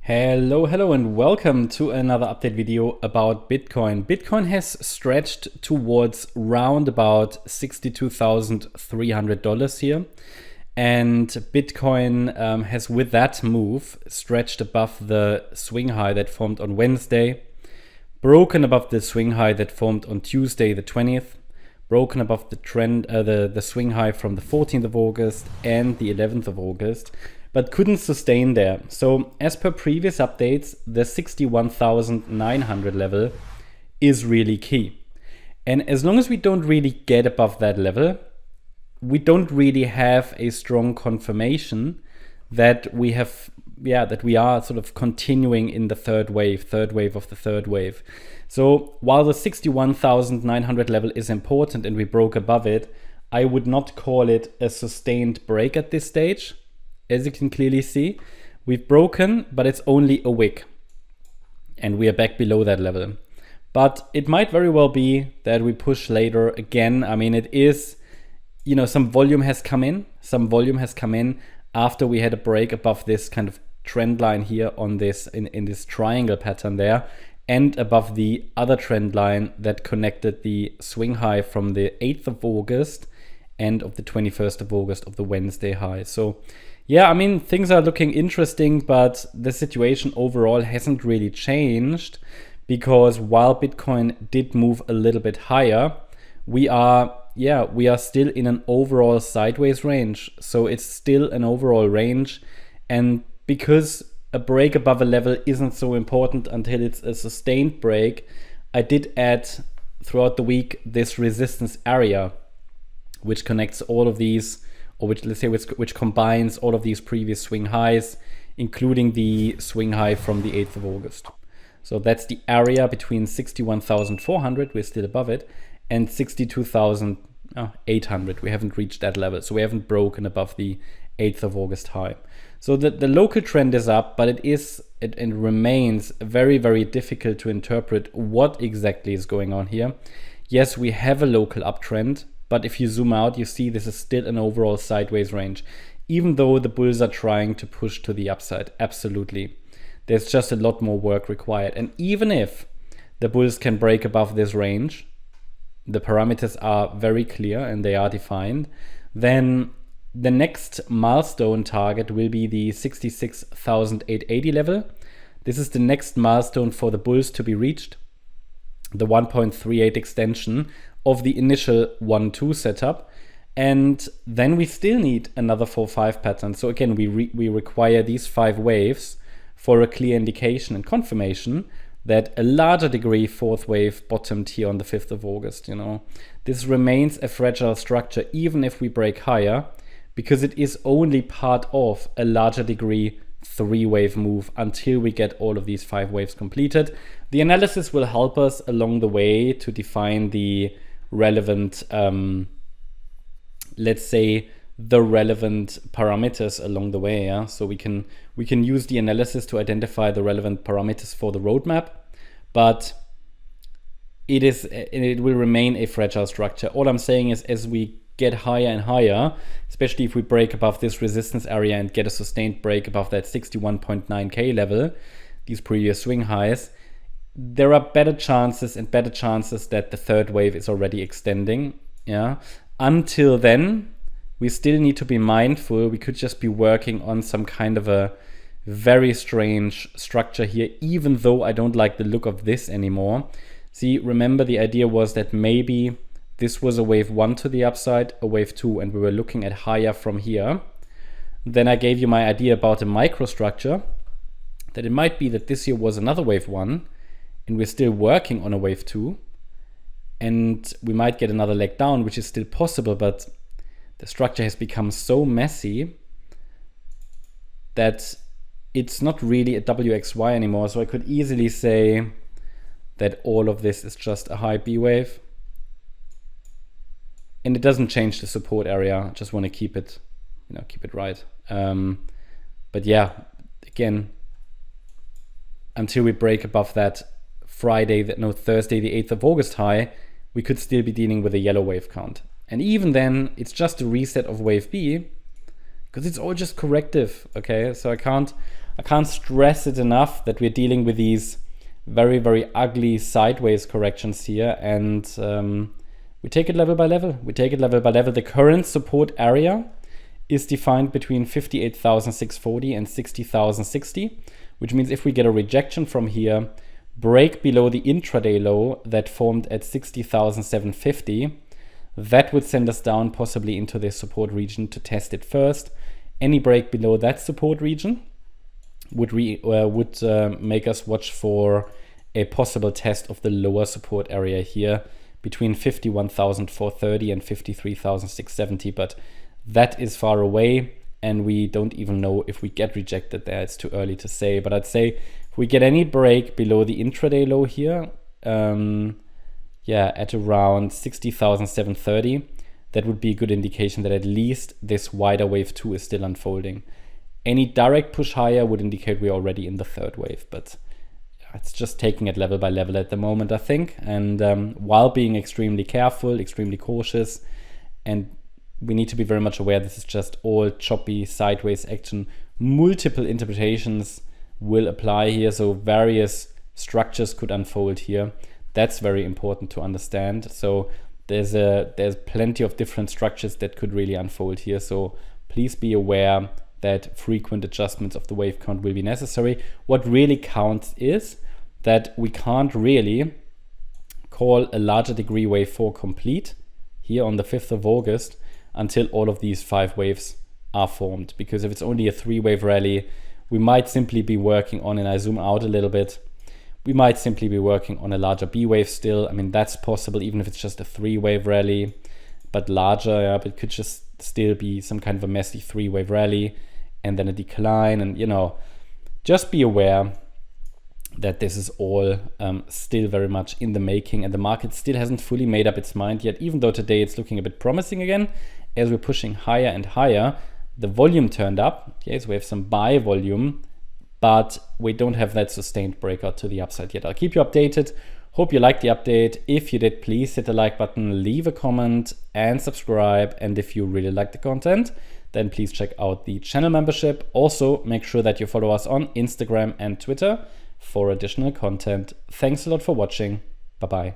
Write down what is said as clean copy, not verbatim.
Hello and welcome to another update video about Bitcoin. Bitcoin has stretched towards round about $62,300 here. And Bitcoin has, with that move, stretched above the swing high that formed on Wednesday, broken above the swing high that formed on Tuesday the 20th, broken above the trend, the swing high from the 14th of August and the 11th of August, but couldn't sustain there. So as per previous updates, the 61,900 level is really key. And as long as we don't really get above that level, we don't really have a strong confirmation that we have, that we are sort of continuing in the third wave of the third wave. So while the 61,900 level is important and we broke above it, I would not call it a sustained break at this stage. As you can clearly see, we've broken, but it's only a wick. And we are back below that level. But it might very well be that we push later again. I mean, it is, some volume has come in. Some volume has come in after we had a break above this kind of trend line here on this, in this triangle pattern there. And above the other trend line that connected the swing high from the 8th of August and of the 21st of August of the Wednesday high. So yeah, I mean, things are looking interesting, but the situation overall hasn't really changed, because while Bitcoin did move a little bit higher, we are still in an overall sideways range. So it's still an overall range. And because a break above a level isn't so important until it's a sustained break, I did add throughout the week this resistance area, which connects all of these, or which combines all of these previous swing highs, including the swing high from the 8th of August. So that's the area between 61,400, we're still above it, and 62,800. We haven't reached that level, so we haven't broken above the 8th of August high. So the local trend is up, but it remains very, very difficult to interpret what exactly is going on here. Yes, we have a local uptrend, but if you zoom out, you see this is still an overall sideways range, even though the bulls are trying to push to the upside. Absolutely. There's just a lot more work required. And even if the bulls can break above this range, the parameters are very clear and they are defined, then the next milestone target will be the 66,880 level. This is the next milestone for the bulls to be reached, the 1.38 extension of the initial 1-2 setup. And then we still need another 4-5 pattern. So again, we require these 5 waves for a clear indication and confirmation that a larger degree fourth wave bottomed here on the 5th of August. This remains a fragile structure even if we break higher, because it is only part of a larger degree 3-wave move until we get all of these 5 waves completed. The analysis will help us along the way to define the relevant, let's say, the relevant parameters along the way. Yeah? So we can use the analysis to identify the relevant parameters for the roadmap, but it will remain a fragile structure. All I'm saying is, as we get higher and higher, especially if we break above this resistance area and get a sustained break above that 61.9k level, these previous swing highs, there are better chances that the third wave is already extending. Yeah. Until then, we still need to be mindful. We could just be working on some kind of a very strange structure here, even though I don't like the look of this anymore. See, remember the idea was that maybe this was a wave 1 to the upside, a wave 2, and we were looking at higher from here. Then I gave you my idea about a microstructure, that it might be that this here was another wave 1, and we're still working on a wave 2, and we might get another leg down, which is still possible, but the structure has become so messy that it's not really a WXY anymore. So I could easily say that all of this is just a high B wave, and it doesn't change the support area. I just want to keep it, keep it right. But yeah, again, until we break above that Thursday, the 8th of August high, we could still be dealing with a yellow wave count. And even then, it's just a reset of wave B, because it's all just corrective, okay? So I can't I can't stress it enough that we're dealing with these very, very ugly sideways corrections here, and we take it level by level. The current support area is defined between 58,640 and 60,060, which means if we get a rejection from here, break below the intraday low that formed at 60,750, that would send us down possibly into this support region to test it first. Any break below that support region would make us watch for a possible test of the lower support area here between 51,430 and 53,670, but that is far away, and we don't even know if we get rejected there. It's too early to say, but I'd say if we get any break below the intraday low here, at around 60,730, that would be a good indication that at least this wider wave 2 is still unfolding. Any direct push higher would indicate we're already in the third wave, but it's just taking it level by level at the moment, I think. And while being extremely careful, extremely cautious, and we need to be very much aware this is just all choppy sideways action. Multiple interpretations will apply here, so various structures could unfold here. That's very important to understand. So there's plenty of different structures that could really unfold here. So please be aware that frequent adjustments of the wave count will be necessary. What really counts is that we can't really call a larger degree wave 4 complete here on the 5th of August until all of these 5 waves are formed. Because if it's only a 3-wave rally, we might simply be working on, and I zoom out a little bit, we might simply be working on a larger B wave still. I mean, that's possible even if it's just a 3-wave rally, but larger, but it could just still be some kind of a messy 3-wave rally and then a decline. And, just be aware that this is all still very much in the making, and the market still hasn't fully made up its mind yet, even though today it's looking a bit promising again. As we're pushing higher and higher, the volume turned up. Okay, so we have some buy volume, but we don't have that sustained breakout to the upside yet. I'll keep you updated. Hope you liked the update. If you did, please hit the like button, leave a comment and subscribe. And if you really like the content, then please check out the channel membership. Also, make sure that you follow us on Instagram and Twitter for additional content. Thanks a lot for watching. Bye-bye.